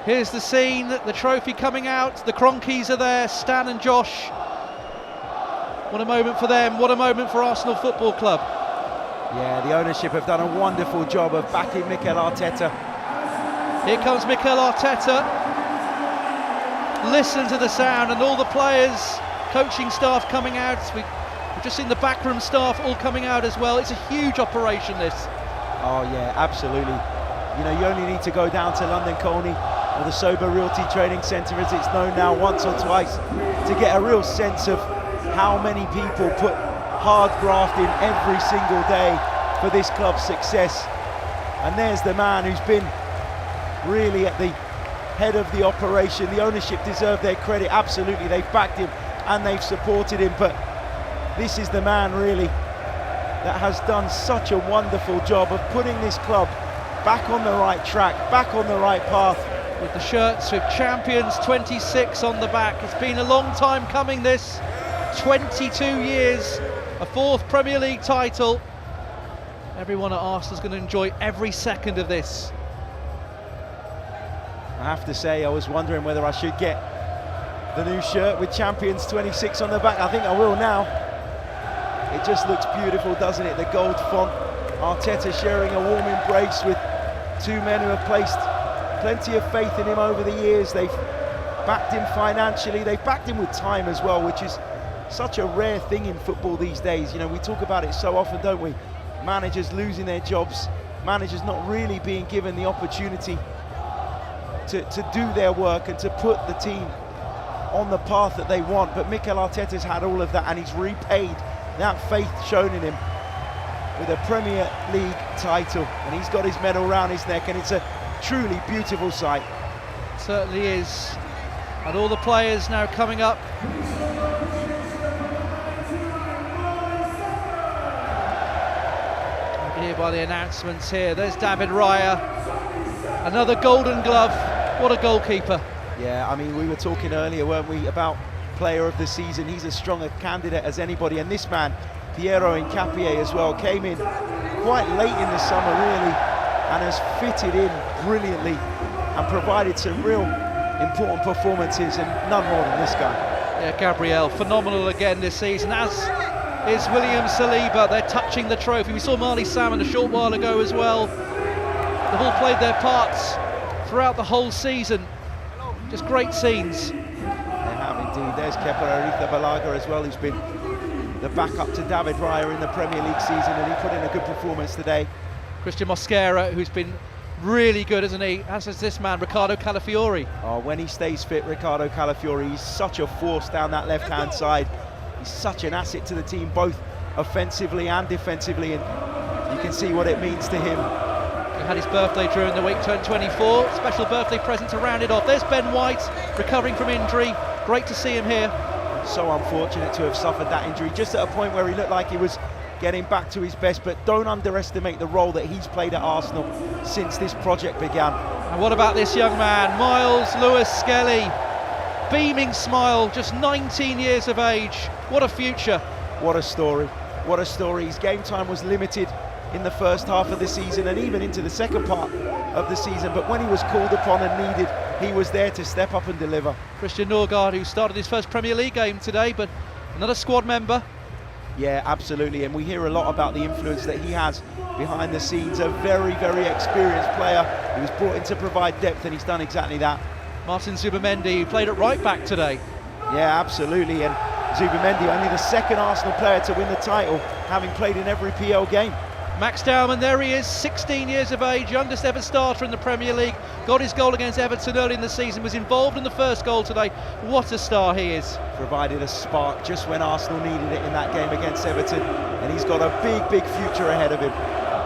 Here's the scene, the trophy coming out, the Cronkies are there, Stan and Josh. What a moment for them, what a moment for Arsenal Football Club. Yeah, the ownership have done a wonderful job of backing Mikel Arteta. Here comes Mikel Arteta. Listen to the sound, and all the players, coaching staff coming out. We've just seen the backroom staff all coming out as well. It's a huge operation, this. Oh yeah, absolutely. You know, you only need to go down to London Colney, or the Sober Realty Training Centre as it's known now, once or twice, to get a real sense of how many people put hard graft in every single day for this club's success. And there's the man who's been really at the head of the operation. The ownership deserve their credit, absolutely. They've backed him and they've supported him, but this is the man really that has done such a wonderful job of putting this club back on the right track, back on the right path. With the shirts with Champions 26 on the back. It's been a long time coming, this. 22 years, a fourth Premier League title. Everyone at Arsenal's going to enjoy every second of this. I have to say, I was wondering whether I should get the new shirt with Champions 26 on the back. I think I will now. It just looks beautiful, doesn't it? The gold font. Arteta sharing a warm embrace with two men who have placed plenty of faith in him over the years. They've backed him financially, they've backed him with time as well, which is such a rare thing in football these days. You know, we talk about it so often, don't we? Managers losing their jobs, managers not really being given the opportunity to do their work and to put the team on the path that they want. But Mikel Arteta's had all of that, and he's repaid that faith shown in him with a Premier League title, and he's got his medal round his neck, and it's a truly beautiful sight. It certainly is. And all the players now coming up. You can hear by the announcements here. There's David Raya, another Golden Glove. What a goalkeeper. Yeah, I mean, we were talking earlier, weren't we, about player of the season. He's as strong a candidate as anybody, and this man, Piero Hincapié as well, came in quite late in the summer really, and has fitted in brilliantly and provided some real important performances, and none more than this guy. Yeah, Gabriel, phenomenal again this season, as is William Saliba. They're touching the trophy. We saw Marley Salmon a short while ago as well. They've all played their parts throughout the whole season. Just great scenes. They have indeed. There's Kepa Arrizabalaga as well, who's been the backup to David Raya in the Premier League season, and he put in a good performance today. Christian Mosquera, who's been really good, isn't he? As is this man, Ricardo Calafiori. Oh, when he stays fit, Ricardo Calafiori, he's such a force down that left-hand side. He's such an asset to the team, both offensively and defensively, and you can see what it means to him. He had his birthday during the week, turned 24. Special birthday present to round it off. There's Ben White, recovering from injury. Great to see him here. So unfortunate to have suffered that injury, just at a point where he looked like he was getting back to his best, but don't underestimate the role that he's played at Arsenal since this project began. And what about this young man, Miles Lewis-Skelly? Beaming smile, just 19 years of age. What a future. What a story, what a story. His game time was limited in the first half of the season and even into the second part of the season, but when he was called upon and needed, he was there to step up and deliver. Christian Norgard, who started his first Premier League game today, but another squad member. Yeah, absolutely, and we hear a lot about the influence that he has behind the scenes. A very, very experienced player. He was brought in to provide depth, and he's done exactly that. Martin Zubimendi, who played at right back today. Yeah, absolutely, and Zubimendi, only the second Arsenal player to win the title, having played in every PL game. Max Dowman, there he is, 16 years of age, youngest ever starter in the Premier League. Got his goal against Everton early in the season, was involved in the first goal today. What a star he is. Provided a spark just when Arsenal needed it in that game against Everton, and he's got a big, big future ahead of him.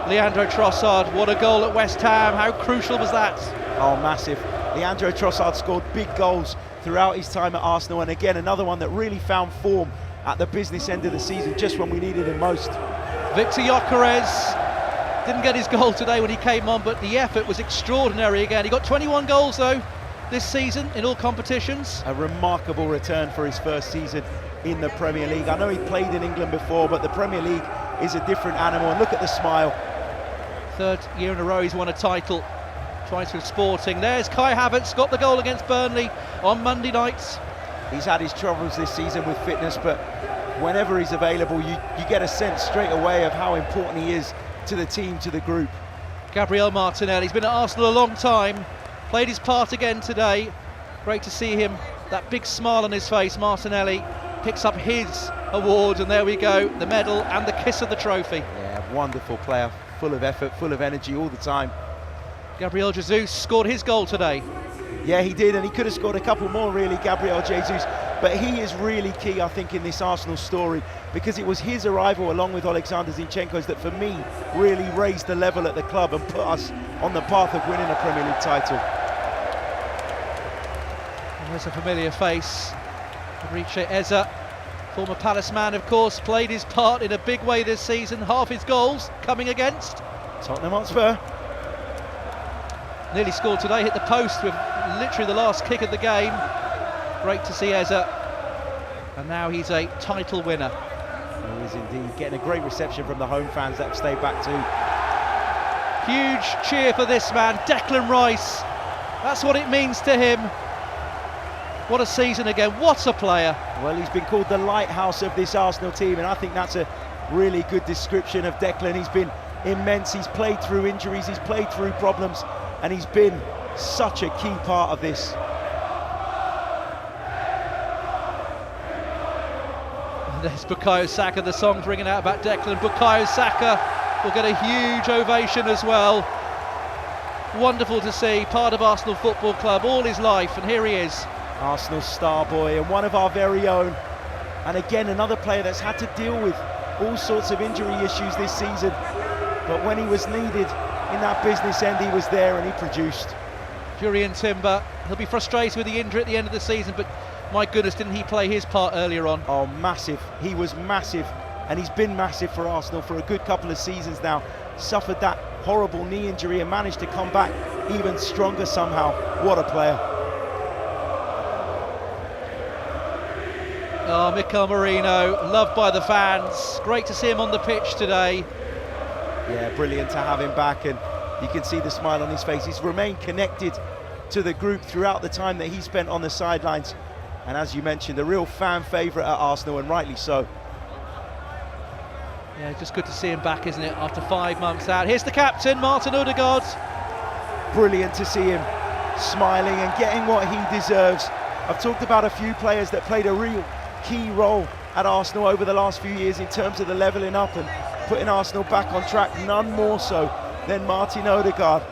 Leandro Trossard, what a goal at West Ham. How crucial was that? Oh, massive. Leandro Trossard scored big goals throughout his time at Arsenal, and again, another one that really found form at the business end of the season, just when we needed him most. Victor Gyökeres didn't get his goal today when he came on, but the effort was extraordinary again. He got 21 goals though this season in all competitions. A remarkable return for his first season in the Premier League. I know he played in England before, but the Premier League is a different animal, and look at the smile. Third year in a row he's won a title. twice with Sporting. There's Kai Havertz, got the goal against Burnley on Monday nights. He's had his troubles this season with fitness, but whenever he's available, you get a sense straight away of how important he is to the team, to the group. Gabriel Martinelli, he's been at Arsenal a long time, played his part again today. Great to see him, that big smile on his face. Martinelli picks up his award, and there we go, the medal and the kiss of the trophy. Yeah, wonderful player, full of effort, full of energy all the time. Gabriel Jesus scored his goal today. Yeah, he did, and he could have scored a couple more really, Gabriel Jesus, but he is really key, I think, in this Arsenal story, because it was his arrival along with Alexander Zinchenko's that for me really raised the level at the club and put us on the path of winning a Premier League title. And there's a familiar face, Eberechi Eze, former Palace man, of course, played his part in a big way this season. Half his goals coming against Tottenham Hotspur. Nearly scored today, hit the post with literally the last kick of the game. Great to see Eze, and now he's a title winner. He is indeed, getting a great reception from the home fans that have stayed back too. Huge cheer for this man, Declan Rice. That's what it means to him. What a season again, what a player. Well, he's been called the lighthouse of this Arsenal team, and I think that's a really good description of Declan. He's been immense, he's played through injuries, he's played through problems, and he's been such a key part of this. And there's Bukayo Saka, the song's ringing out about Declan. Bukayo Saka will get a huge ovation as well. Wonderful to see, part of Arsenal Football Club all his life, and here he is. Arsenal's star boy and one of our very own. And again, another player that's had to deal with all sorts of injury issues this season. But when he was needed in that business end, he was there and he produced. Jurrien Timber, he'll be frustrated with the injury at the end of the season, but my goodness, didn't he play his part earlier on? Oh, massive. He was massive, and he's been massive for Arsenal for a good couple of seasons now. Suffered that horrible knee injury and managed to come back even stronger somehow. What a player. Oh, Mikel Merino, loved by the fans. Great to see him on the pitch today. Yeah, brilliant to have him back, and you can see the smile on his face. He's remained connected to the group throughout the time that he spent on the sidelines. And as you mentioned, a real fan favourite at Arsenal, and rightly so. Yeah, just good to see him back, isn't it, after 5 months out. Here's the captain, Martin Odegaard. Brilliant to see him smiling and getting what he deserves. I've talked about a few players that played a real key role at Arsenal over the last few years in terms of the levelling up and putting Arsenal back on track, none more so than Martin Odegaard.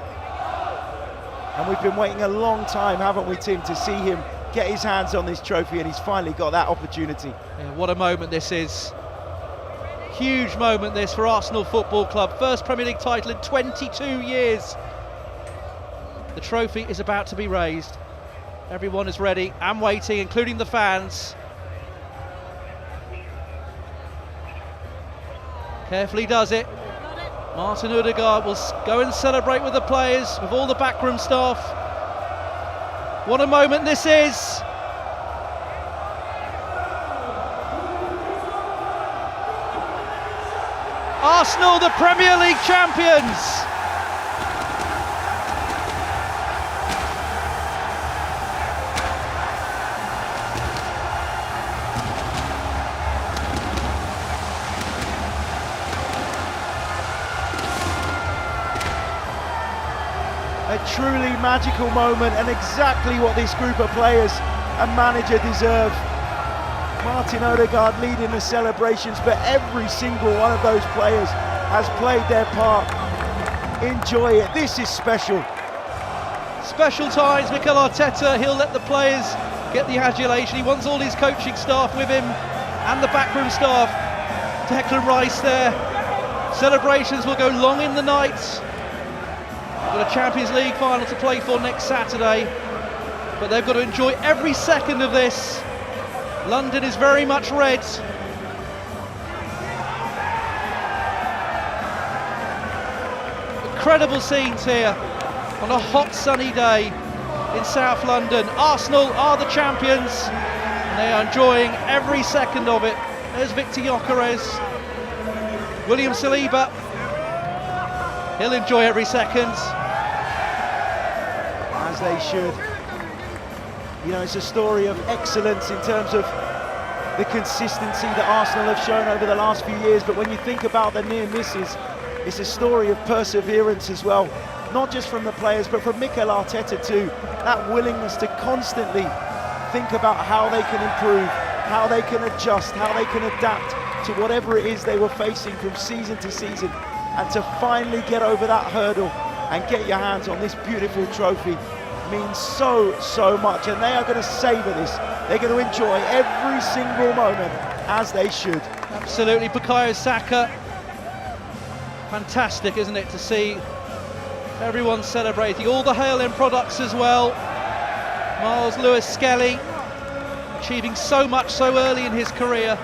And we've been waiting a long time, haven't we, Tim, to see him get his hands on this trophy, and he's finally got that opportunity. Yeah, what a moment this is. Huge moment this for Arsenal Football Club. First Premier League title in 22 years. The trophy is about to be raised. Everyone is ready and waiting, including the fans. Carefully does it. Martin Odegaard will go and celebrate with the players, with all the backroom staff. What a moment this is. Arsenal, the Premier League champions. A truly magical moment, and exactly what this group of players and manager deserve. Martin Odegaard leading the celebrations, but every single one of those players has played their part. Enjoy it, this is special. Special times, Mikel Arteta, he'll let the players get the adulation. He wants all his coaching staff with him and the backroom staff. Declan Rice there. Celebrations will go long in the night. We've got a Champions League final to play for next Saturday, but they've got to enjoy every second of this. London is very much red. Incredible scenes here on a hot sunny day in South London. Arsenal are the champions and they are enjoying every second of it. There's Victor Gyökeres, William Saliba, he'll enjoy every second. as they should. You know, it's a story of excellence in terms of the consistency that Arsenal have shown over the last few years, but when you think about the near misses, it's a story of perseverance as well, not just from the players but from Mikel Arteta too. That willingness to constantly think about how they can improve, how they can adjust, how they can adapt to whatever it is they were facing from season to season, and to finally get over that hurdle and get your hands on this beautiful trophy means so much, and they are going to savour this. They're going to enjoy every single moment, as they should. Absolutely. Bukayo Saka, fantastic, isn't it, to see everyone celebrating, all the Hale-end products as well. Miles Lewis-Skelly achieving so much so early in his career.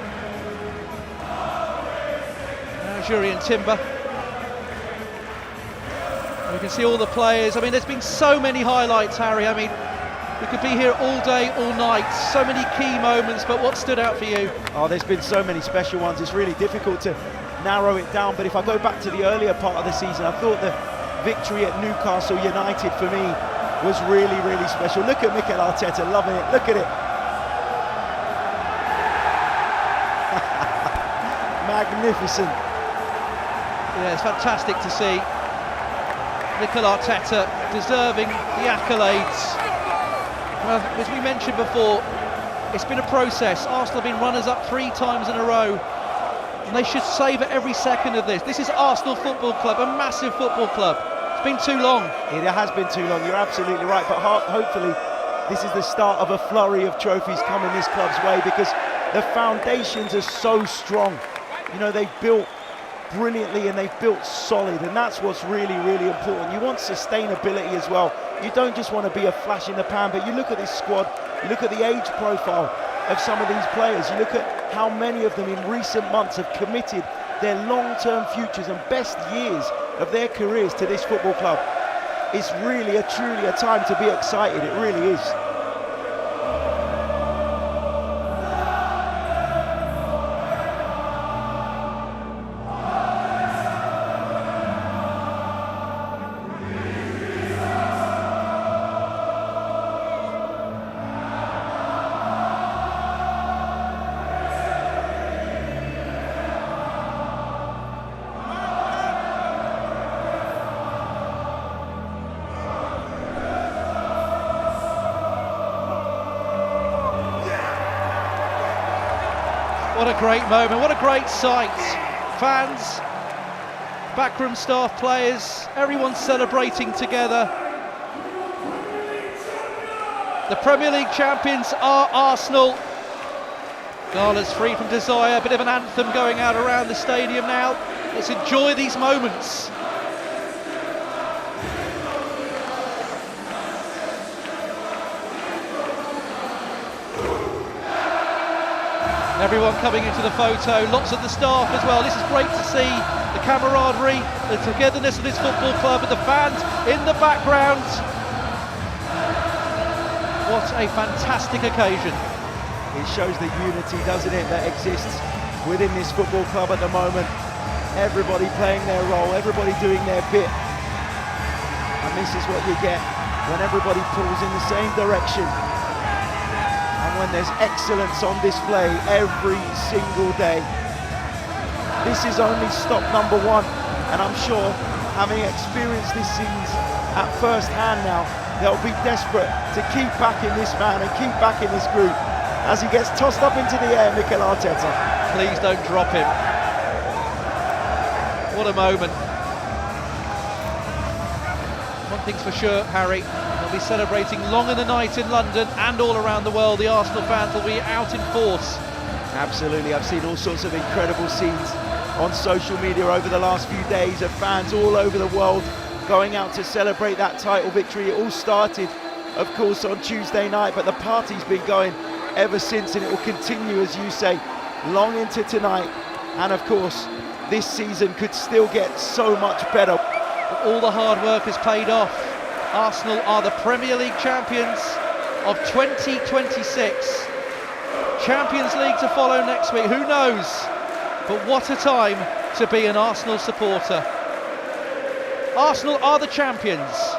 Now Jurrien Timber. We can see all the players. I mean, there's been so many highlights, Harry. I mean, we could be here all day, all night. So many key moments, but what stood out for you? Oh, there's been so many special ones. It's really difficult to narrow it down, but if I go back to the earlier part of the season, I thought the victory at Newcastle United for me was really special. Look at Mikel Arteta loving it. Look at it. Magnificent. Yeah, it's fantastic to see Mikel Arteta deserving the accolades. Well, as we mentioned before, it's been a process. Arsenal have been runners-up 3 times in a row, and they should savour every second of this. This is Arsenal Football Club, a massive football club. It's been too long. It has been too long, you're absolutely right, but hopefully this is the start of a flurry of trophies coming this club's way, because the foundations are so strong. You know, they've built brilliantly and they've built solid, and that's what's really important. You want sustainability as well. You don't just want to be a flash in the pan, but you look at this squad, you look at the age profile of some of these players, you look at how many of them in recent months have committed their long-term futures and best years of their careers to this football club. It's really truly a time to be excited, it really is. What a great moment, what a great sight. Fans, backroom staff, players, everyone celebrating together. The Premier League champions are Arsenal. Gala's free from desire, a bit of an anthem going out around the stadium now. Let's enjoy these moments. Everyone coming into the photo, lots of the staff as well. This is great to see, the camaraderie, the togetherness of this football club, and the fans in the background. What a fantastic occasion. It shows the unity, doesn't it, that exists within this football club at the moment. Everybody playing their role, everybody doing their bit. And this is what you get when everybody pulls in the same direction. And when there's excellence on display every single day. This is only stop number 1, and I'm sure, having experienced this season at first hand now, they'll be desperate to keep backing this man and keep backing this group as he gets tossed up into the air, Mikel Arteta. Please don't drop him. What a moment. One thing's for sure, Harry, they'll be celebrating long in the night in London and all around the world. The Arsenal fans will be out in force. Absolutely, I've seen all sorts of incredible scenes on social media over the last few days of fans all over the world going out to celebrate that title victory. It all started, of course, on Tuesday night, but the party's been going ever since, and it will continue, as you say, long into tonight. And of course, this season could still get so much better. All the hard work has paid off. Arsenal are the Premier League champions of 2026. Champions League to follow next week, who knows? But what a time to be an Arsenal supporter. Arsenal are the champions.